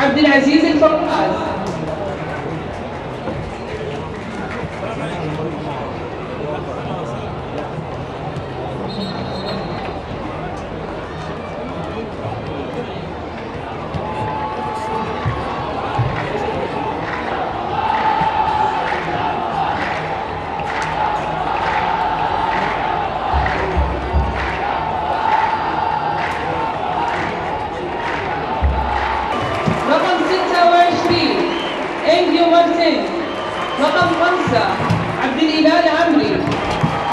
عبد العزيز الفواز. رقم 26 انجيو مارتين. رقم 5 عبد الإله العمري.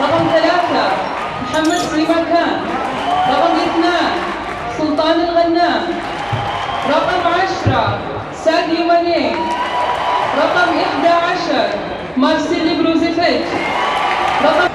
رقم 3 محمد سليمان. رقم 2 سلطان الغنام. رقم 10 ساديو ماني. رقم 11 مارسيل بروزيفيتش. رقم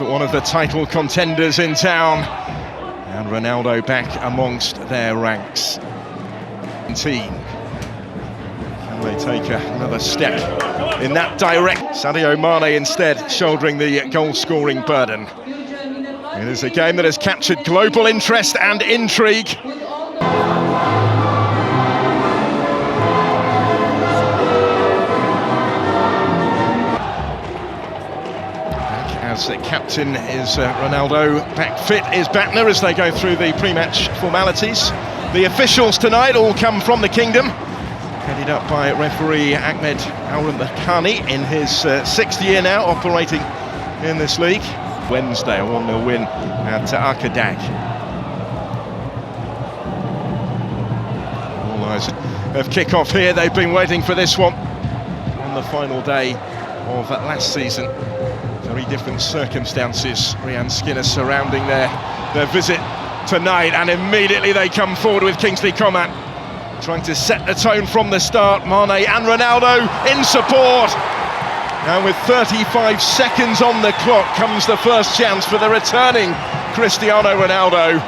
one of the title contenders in town, and Ronaldo back amongst their ranks. Team, can they take another step in that direction? Sadio Mane instead shouldering the goal-scoring burden. It is a game that has captured global interest and intrigue. As the captain is Ronaldo, back fit is Batner as they go through the pre-match formalities. The officials tonight all come from the kingdom, headed up by referee Ahmed Al-Nassr in his 6th year now operating in this league. Wednesday, a 1-0 win at Al-Nassr. All eyes of kick-off here. They've been waiting for this one on the final day of last season. Very different circumstances, Ryan Skinner surrounding their visit tonight, and immediately they come forward with Kingsley Coman, trying to set the tone from the start. Mane and Ronaldo in support. And with 35 seconds on the clock comes the first chance for the returning Cristiano Ronaldo.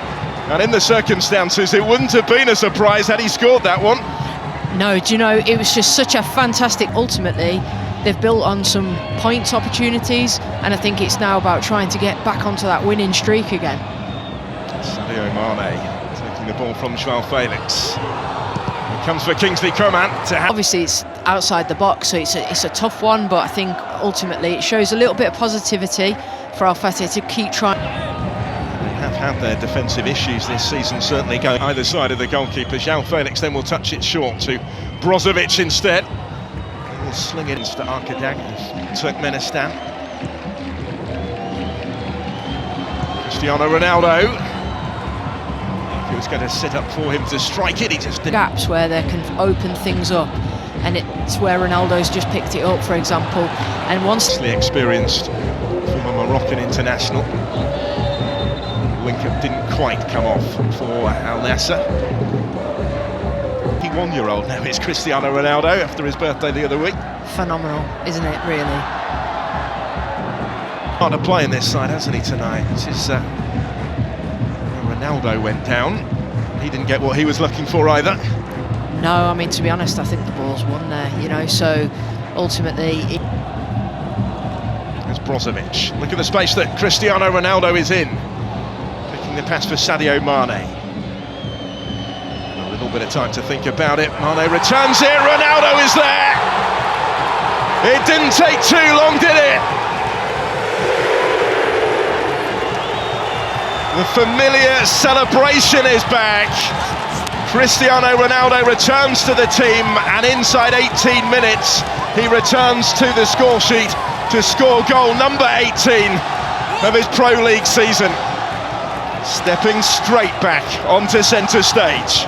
And in the circumstances, it wouldn't have been a surprise had he scored that one. No, do you know, it was just such a fantastic, ultimately, they've built on some points opportunities, and I think it's now about trying to get back onto that winning streak again. Sadio Mane taking the ball from Joao Felix. It comes for Kingsley Coman to have. Obviously it's outside the box, so it's a tough one, but I think ultimately it shows a little bit of positivity for Fateh to keep trying. They have had their defensive issues this season, certainly going either side of the goalkeeper. Joao Felix then will touch it short to Brozovic instead. Will sling it into Al-Nassr of Turkmenistan. Cristiano Ronaldo. He was going to sit up for him to strike it, he just didn't. Gaps where they can open things up, and it's where Ronaldo's just picked it up, for example. And once experienced former Moroccan international. Link-up didn't quite come off for Al-Nassr. 21-year-old now is Cristiano Ronaldo after his birthday the other week. Phenomenal, isn't it, really? Hard to play in this side, hasn't he, tonight? This is Ronaldo went down. He didn't get what he was looking for either. No, I mean, to be honest, I think the ball's won there, you know, so ultimately... There's Brozovic. Look at the space that Cristiano Ronaldo is in. Picking the pass for Sadio Mane. A little bit of time to think about it. Mane returns it, Ronaldo is there! It didn't take too long, did it? The familiar celebration is back. Cristiano Ronaldo returns to the team, and inside 18 minutes, he returns to the score sheet to score goal number 18. of his Pro League season, stepping straight back onto centre stage.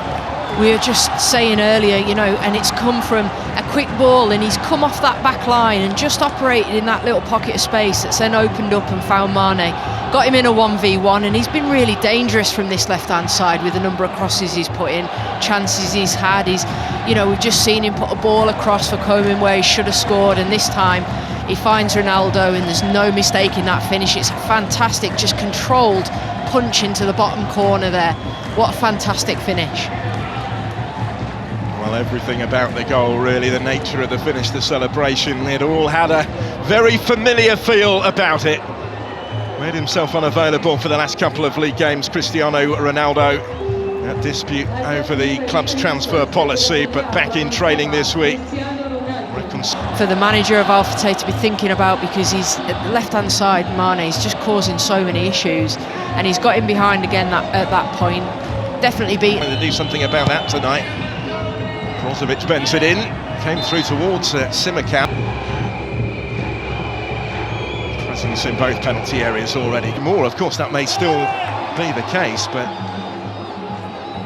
We were just saying earlier, you know, and it's come from a quick ball, and he's come off that back line and just operated in that little pocket of space that's then opened up and found Mane. Got him in a 1v1, and he's been really dangerous from this left-hand side with the number of crosses he's put in, chances he's had. You know, we've just seen him put a ball across for Coman where he should have scored, and this time he finds Ronaldo, and there's no mistaking that finish. It's a fantastic, just controlled punch into the bottom corner there. What a fantastic finish. Well, everything about the goal, really, the nature of the finish, the celebration, it all had a very familiar feel about it. Made himself unavailable for the last couple of league games, Cristiano Ronaldo. That dispute over the club's transfer policy, but back in training this week. For the manager of Fateh to be thinking about, because he's at the left-hand side, Mane is just causing so many issues, and he's got him behind again at that point. Definitely beat. To do something about that tonight. Brozovic bends it in, came through towards Simakan. Presence in both penalty areas already. More, of course, that may still be the case, but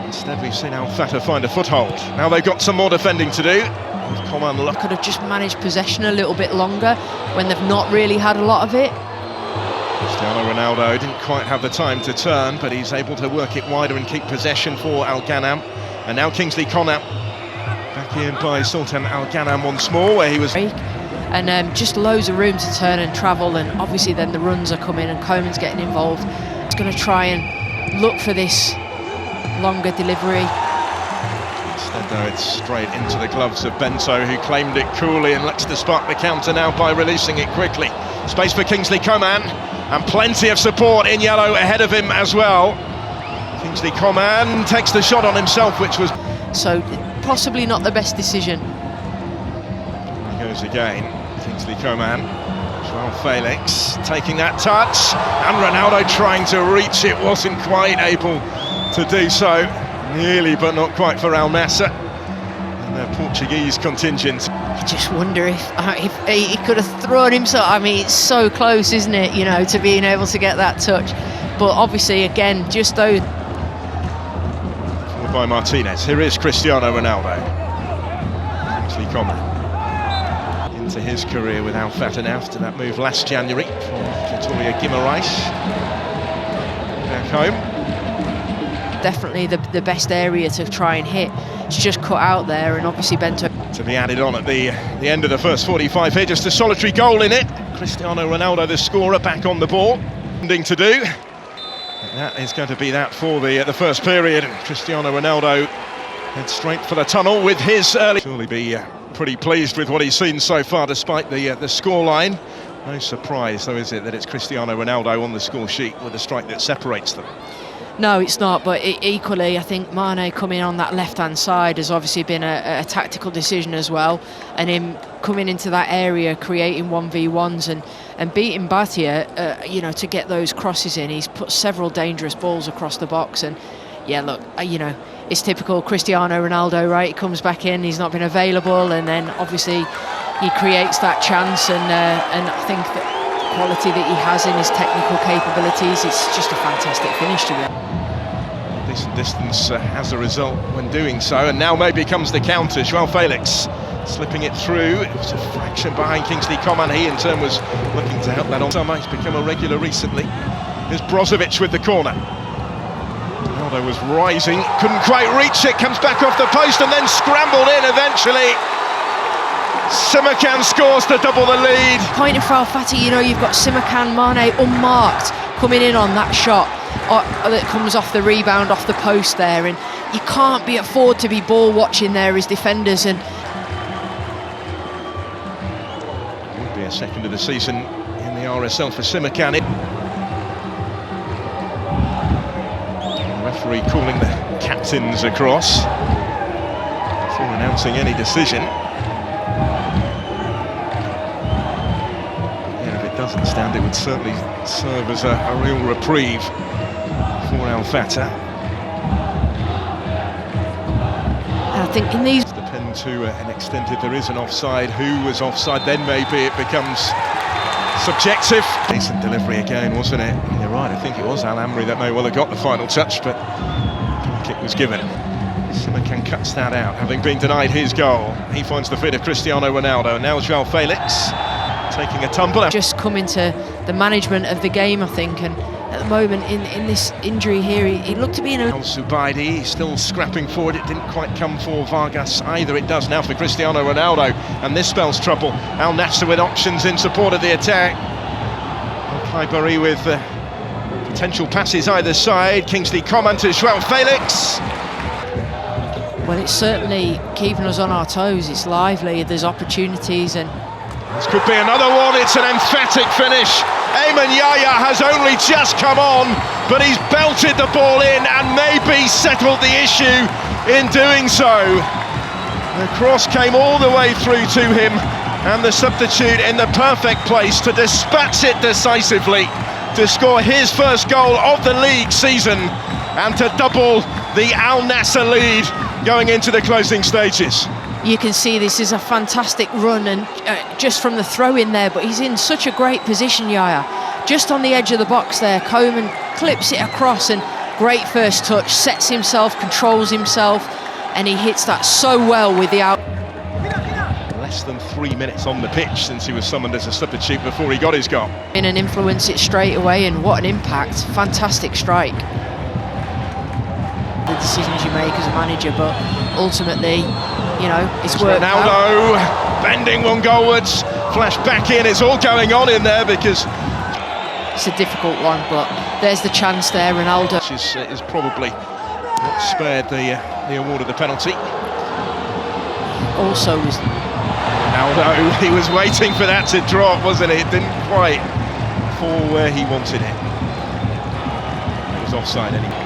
instead we've seen Al-Fateh find a foothold. Now they've got some more defending to do. Could have just managed possession a little bit longer when they've not really had a lot of it. Cristiano Ronaldo didn't quite have the time to turn, but he's able to work it wider and keep possession for Al-Ghanam. And now Kingsley Coman back in by Sultan Al-Ghanam once more, where he was... And just loads of room to turn and travel, and obviously then the runs are coming and Coman's getting involved. He's going to try and look for this longer delivery. Instead, though, it's straight into the gloves of Bento, who claimed it coolly and looks to spark the counter now by releasing it quickly. Space for Kingsley Coman, and plenty of support in yellow ahead of him as well. Kingsley Coman takes the shot on himself, which was... So, possibly not the best decision. He goes again, Kingsley Coman. Joao Felix taking that touch, and Ronaldo trying to reach it, wasn't quite able to do so. Nearly, but not quite for Al-Nassr and their Portuguese contingent. I just wonder if he could have thrown himself. I mean, it's so close, isn't it, you know, to being able to get that touch. But obviously, again, just those... By Martinez. Here is Cristiano Ronaldo. Kingsley Coman into his career with Al-Fateh after that move last January from Vitória Guimarães back home. Definitely the best area to try and hit. It's just cut out there, and obviously Bento... To be added on at the end of the first 45 here, just a solitary goal in it. Cristiano Ronaldo, the scorer, back on the ball. Something to do. And that is going to be that for the first period. Cristiano Ronaldo heads straight for the tunnel with his early... Surely be pretty pleased with what he's seen so far, despite the scoreline. No surprise, though, is it, that it's Cristiano Ronaldo on the score sheet with a strike that separates them. No, it's not, but equally, I think Mane coming on that left-hand side has obviously been a tactical decision as well, and him coming into that area, creating 1v1s and beating Fateh, you know, to get those crosses in. He's put several dangerous balls across the box, and yeah, look, you know, it's typical Cristiano Ronaldo, right? He comes back in, he's not been available, and then obviously he creates that chance, and I think that quality that he has in his technical capabilities, it's just a fantastic finish to it. Decent distance as a result when doing so, and now maybe comes the counter. Joao Felix slipping it through. It was a fraction behind Kingsley Coman. He in turn was looking to help that on. He's become a regular recently. Here's Brozovic with the corner. Ronaldo was rising, couldn't quite reach it, comes back off the post and then scrambled in eventually. Simakan scores to double the lead. Pointing for Al-Fateh, you know, you've got Simakan, Mane unmarked coming in on that shot that comes off the rebound off the post there, and you can't afford to be ball watching there as defenders. And it would be a second of the season in the RSL for Simakan. The referee calling the captains across before announcing any decision. Doesn't stand, it would certainly serve as a real reprieve for Al-Fateh. I think in these... Depend to an extent if there is an offside, who was offside, then maybe it becomes subjective. Decent delivery again, wasn't it? You're right, I think it was Al-Nassr that may well have got the final touch, but the kick was given. Simakan cuts that out, having been denied his goal. He finds the feet of Cristiano Ronaldo, and now João Felix taking a tumble. Just come into the management of the game, I think, and at the moment in this injury here, he looked to be in a... Al-Zubaidi still scrapping forward. It didn't quite come for Vargas either. It does now for Cristiano Ronaldo, and this spells trouble. Al-Nassr with options in support of the attack. Al-Khaibari with potential passes either side. Kingsley Coman to João Felix. Well, it's certainly keeping us on our toes. It's lively, there's opportunities, and this could be another one. It's an emphatic finish. Ayman Yahya has only just come on, but he's belted the ball in and maybe settled the issue in doing so. The cross came all the way through to him, and the substitute in the perfect place to dispatch it decisively, to score his first goal of the league season, and to double the Al-Nassr lead going into the closing stages. you can see this is a fantastic run, and just from the throw in there, but he's in such a great position, Yaya. Just on the edge of the box there, Coman clips it across, and great first touch, sets himself, controls himself, and he hits that so well with the out. Less than 3 minutes on the pitch since he was summoned as a substitute before he got his goal. In and influence it straight away, and what an impact. Fantastic strike. The decisions you make as a manager, but ultimately, you know, it's worked Ronaldo out. Bending one goalwards, flash back in, it's all going on in there because... It's a difficult one, but there's the chance there, Ronaldo. Is probably not spared the award of the penalty. Also was... Ronaldo, he was waiting for that to drop, wasn't it? It didn't quite fall where he wanted it. It was offside anyway.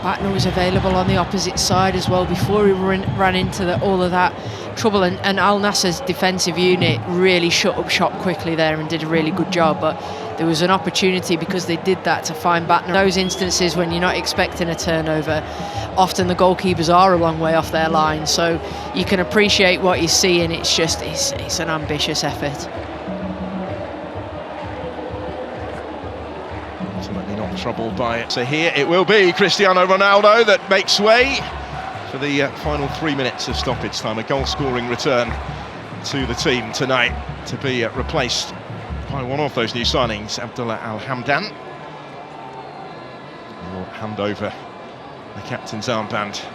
Batner was available on the opposite side as well before he ran into all of that trouble, and Al-Nassr's defensive unit really shut up shop quickly there and did a really good job, but there was an opportunity because they did that to find Batner. Those instances when you're not expecting a turnover, often the goalkeepers are a long way off their line, so you can appreciate what you see, and it's just it's an ambitious effort. Ultimately not troubled by it. So here it will be Cristiano Ronaldo that makes way for the final 3 minutes of stoppage time. A goal-scoring return to the team tonight to be replaced by one of those new signings, Abdullah Al-Hamdan. He'll hand over the captain's armband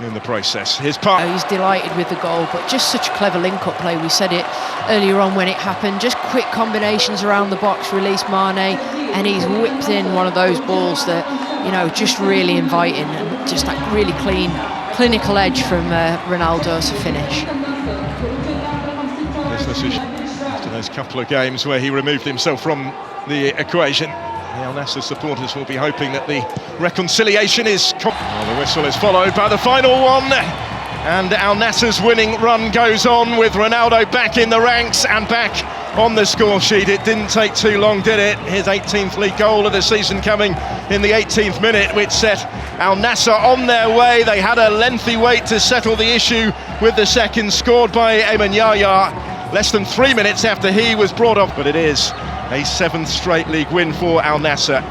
in the process. His part. He's delighted with the goal, but just such clever link-up play. We said it earlier on when it happened. Just quick combinations around the box, release Mane, and he's whipped in one of those balls that, you know, just really inviting, and just that really clean, clinical edge from Ronaldo to finish. After those couple of games where he removed himself from the equation, the Al-Nassr supporters will be hoping that the reconciliation is... Well, the whistle is followed by the final one, and Al-Nassr's winning run goes on with Ronaldo back in the ranks and back on the score sheet. It didn't take too long, did it? His 18th league goal of the season coming in the 18th minute, which set Al-Nassr on their way. They had a lengthy wait to settle the issue with the second, scored by Ayman Yahya less than 3 minutes after he was brought off, but it is a 7th straight league win for Al-Nassr.